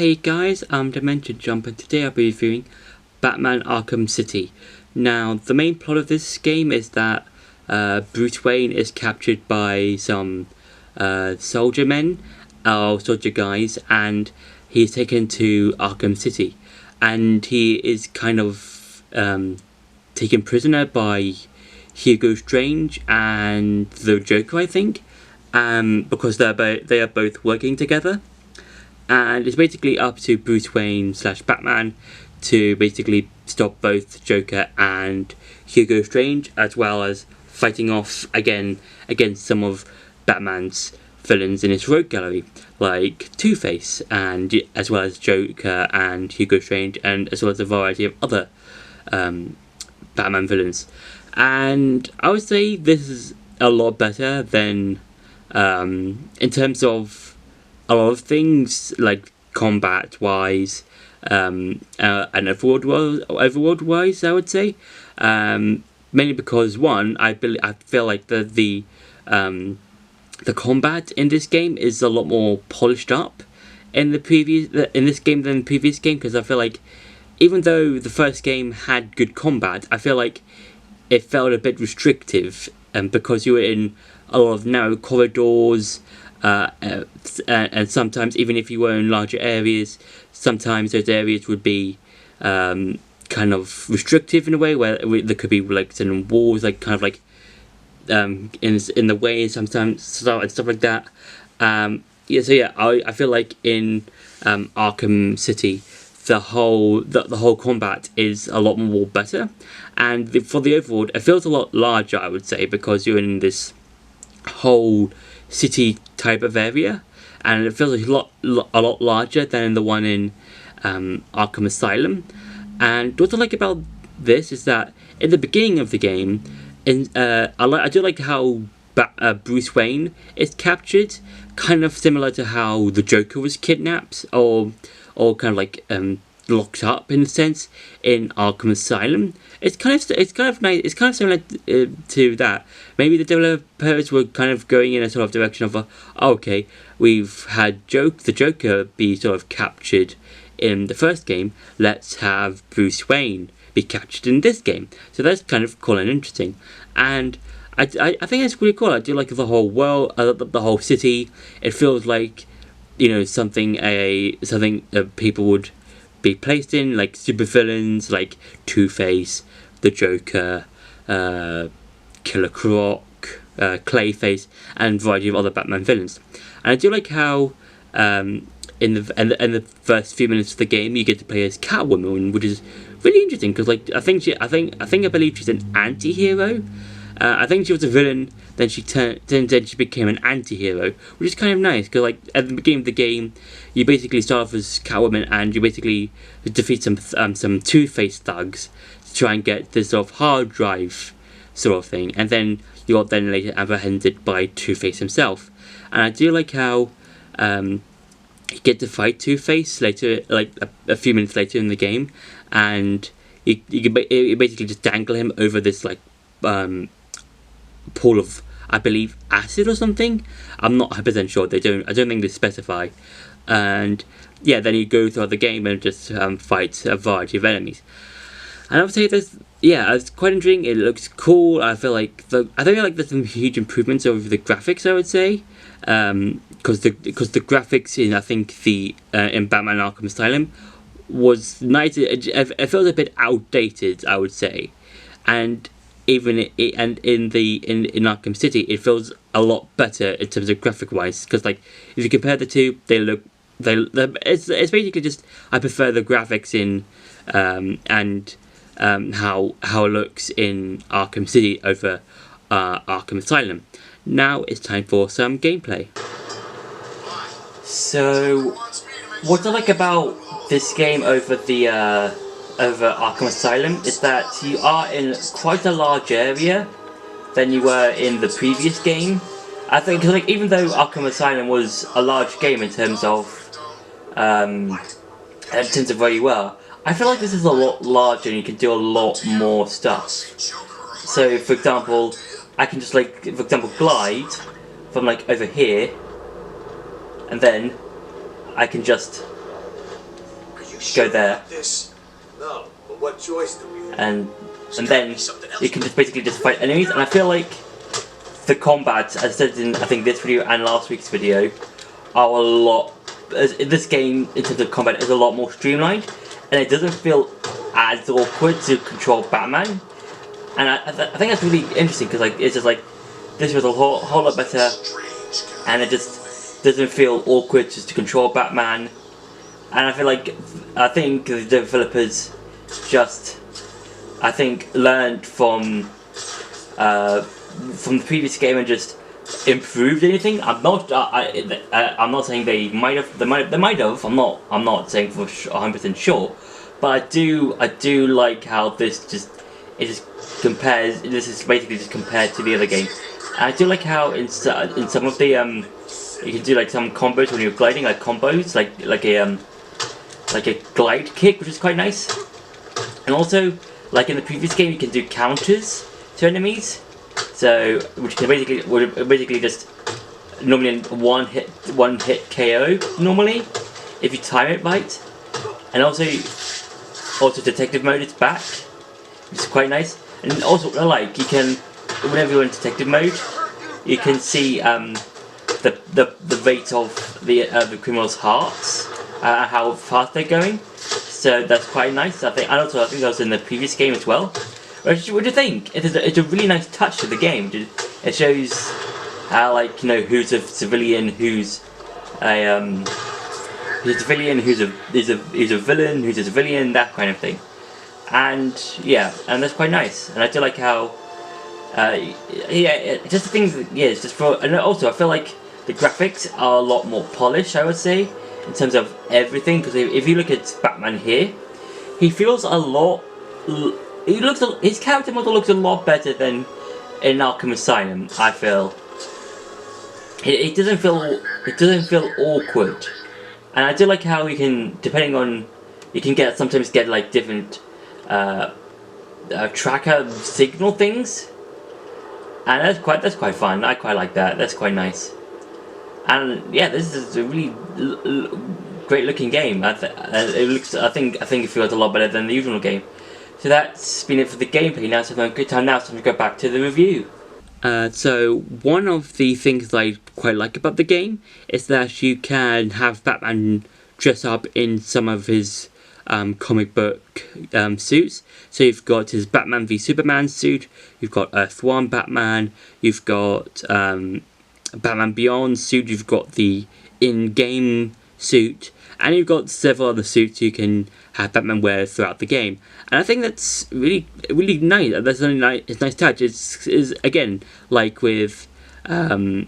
Hey guys, I'm Dimension Jump, and today I'll be reviewing Batman Arkham City. Now, the main plot of this game is that Bruce Wayne is captured by some soldier guys, and he's taken to Arkham City. And he is kind of taken prisoner by Hugo Strange and the Joker, I think, because they are both working together. And it's basically up to Bruce Wayne / Batman to basically stop both Joker and Hugo Strange, as well as fighting off again against some of Batman's villains in his rogue gallery, like Two-Face, and as well as Joker and Hugo Strange, and as well as a variety of other Batman villains. And I would say this is a lot better than in terms of a lot of things, like combat wise and overworld wise, I would say, mainly because one, I feel like the combat in this game is a lot more polished up in this game than the previous game, because I feel like even though the first game had good combat, I feel like it felt a bit restrictive, because you were in a lot of narrow corridors. And sometimes, even if you were in larger areas, sometimes those areas would be kind of restrictive in a way, where there could be like certain walls, like kind of like in the way, sometimes stuff like that. I feel like in Arkham City, the whole combat is a lot more better, and for the overworld, it feels a lot larger, I would say, because you're in this whole city type of area, and it feels a lot larger than the one in Arkham Asylum. And what I like about this is that in the beginning of the game, I do like how Bruce Wayne is captured, kind of similar to how the Joker was kidnapped or kind of like locked up in a sense in Arkham Asylum. It's kind of nice. It's kind of similar to that. Maybe the developers were kind of going in a sort of direction of okay, we've had the Joker be sort of captured in the first game. Let's have Bruce Wayne be captured in this game. So that's kind of cool and interesting. And I think it's really cool. I do like the whole world, the whole city. It feels like, something people would be placed in, like supervillains like Two-Face, the Joker, Killer Croc, Clayface, and a variety of other Batman villains. And I do like how in the first few minutes of the game you get to play as Catwoman, which is really interesting because I believe she's an anti-hero. I think she was a villain, then she became an anti-hero, which is kind of nice, because like at the beginning of the game, you basically start off as Catwoman, and you basically defeat some Two-Face thugs to try and get this sort of hard drive sort of thing, and then you're then later apprehended by Two-Face himself. And I do like how you get to fight Two-Face later, like a few minutes later in the game, and you basically just dangle him over this like pool of, I believe, acid or something. I'm not 100% sure. I don't think they specify. And yeah, then you go throughout the game and just fight a variety of enemies. And I would say it's quite interesting. It looks cool. I feel like there's some huge improvements over the graphics, I would say, because the graphics in Batman Arkham Asylum was nice. It felt a bit outdated, I would say, and even in Arkham City, it feels a lot better in terms of graphic wise. Because like if you compare the two, it's basically just I prefer the graphics in and how it looks in Arkham City over Arkham Asylum. Now it's time for some gameplay. So, what I like about this game over Arkham Asylum is that you are in quite a large area than you were in the previous game. I think, cause like, even though Arkham Asylum was a large game in terms of where you were, I feel like this is a lot larger and you can do a lot more stuff. So, for example, I can just glide from like over here, and then I can just go there, No, but what choice do we have? and then you can just basically just fight enemies. And I feel like the combat, as I said in I think this video and last week's video, are a lot. This game in terms of combat is a lot more streamlined, and it doesn't feel as awkward to control Batman. And I think that's really interesting because like it's just like this was a whole lot better, and it just doesn't feel awkward just to control Batman. And I think the developers just learned from the previous game and just improved anything. I'm not saying they might have. I'm not saying for 100% sure, but I do like how this just compares. This is basically just compared to the other game. And I do like how in some of the you can do like some combos when you're gliding, like combos like a glide kick, which is quite nice. And also, like in the previous game, you can do counters to enemies, so which can basically just normally one hit KO normally if you time it right. And also detective mode is back, which is quite nice. And also like you can, whenever you're in detective mode, you can see the rate of the criminals' hearts. How fast they're going, so that's quite nice. I think that was in the previous game as well. What do you think? It's a really nice touch to the game. It shows how, like, who's a civilian, who's a civilian, who's a villain, who's a civilian, that kind of thing. And yeah, and that's quite nice. And I do like how just the things. It's just for, and also I feel like the graphics are a lot more polished, I would say, in terms of everything, because if you look at Batman here, he feels a lot. His character model looks a lot better than in Arkham Asylum. I feel it doesn't feel awkward, and I do like how you can, sometimes get like different tracker signal things, and that's quite fun. I quite like that. That's quite nice. And yeah, this is a really great looking game. I think it feels a lot better than the usual game. So that's been it for the gameplay. Now it's a good time to go back to the review. So one of the things I quite like about the game is that you can have Batman dress up in some of his comic book suits. So you've got his Batman v Superman suit, you've got Earth 1 Batman, you've got Batman Beyond suit, you've got the in-game suit, and you've got several other suits you can have Batman wear throughout the game. And I think that's really nice. That's a nice touch. It's again like with it's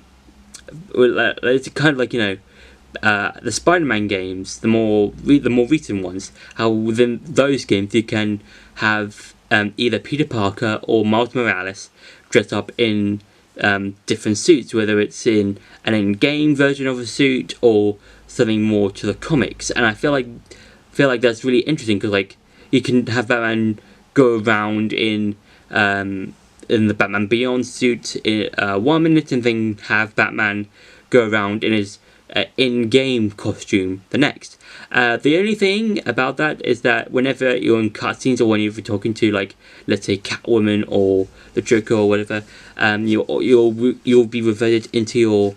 kind of like the Spider-Man games, the more recent ones. How within those games you can have either Peter Parker or Miles Morales dressed up in different suits, whether it's in an in-game version of a suit or something more to the comics. And I feel like that's really interesting because like you can have Batman go around in the Batman Beyond suit in 1 minute, and then have Batman go around in his in-game costume the next. The only thing about that is that whenever you're in cutscenes or when you're talking to, like, let's say Catwoman or the Joker or whatever, you'll be reverted into your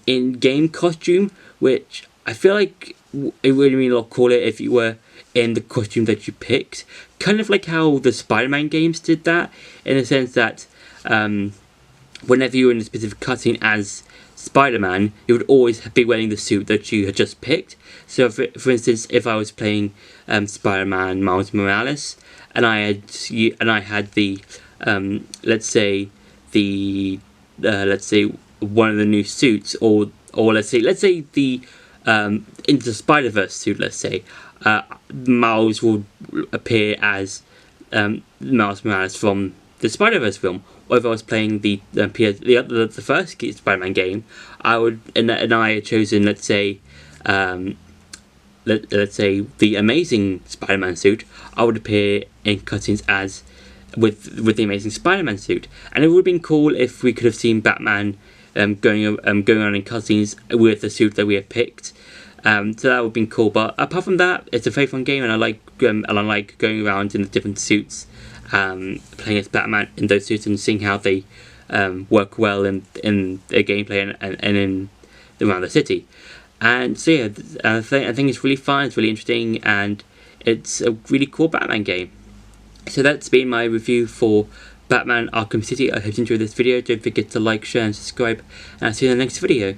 in-game costume, which I feel like it would be a lot cooler if you were in the costume that you picked. Kind of like how the Spider-Man games did that, in a sense that whenever you were in a specific cutscene as Spider-Man, you would always be wearing the suit that you had just picked. So for instance, if I was playing Spider-Man Miles Morales, and I had the let's say one of the new suits, or let's say the Into the Spider-Verse suit, let's say, Miles will appear as Miles Morales from the Spider-Verse film. Or if I was playing the first Spider-Man game, I would, and I had chosen, let's say the Amazing Spider-Man suit, I would appear in cutscenes as with the Amazing Spider-Man suit. And it would have been cool if we could have seen Batman going on in cutscenes with the suit that we had picked. So that would have been cool. But apart from that, it's a very fun game, and I like going around in the different suits, playing as Batman in those suits and seeing how they work well in their gameplay and in around the city. And so yeah, I think it's really fun. It's really interesting, and it's a really cool Batman game. So that's been my review for Batman Arkham City. I hope you enjoyed this video. Don't forget to like, share, and subscribe, and I'll see you in the next video.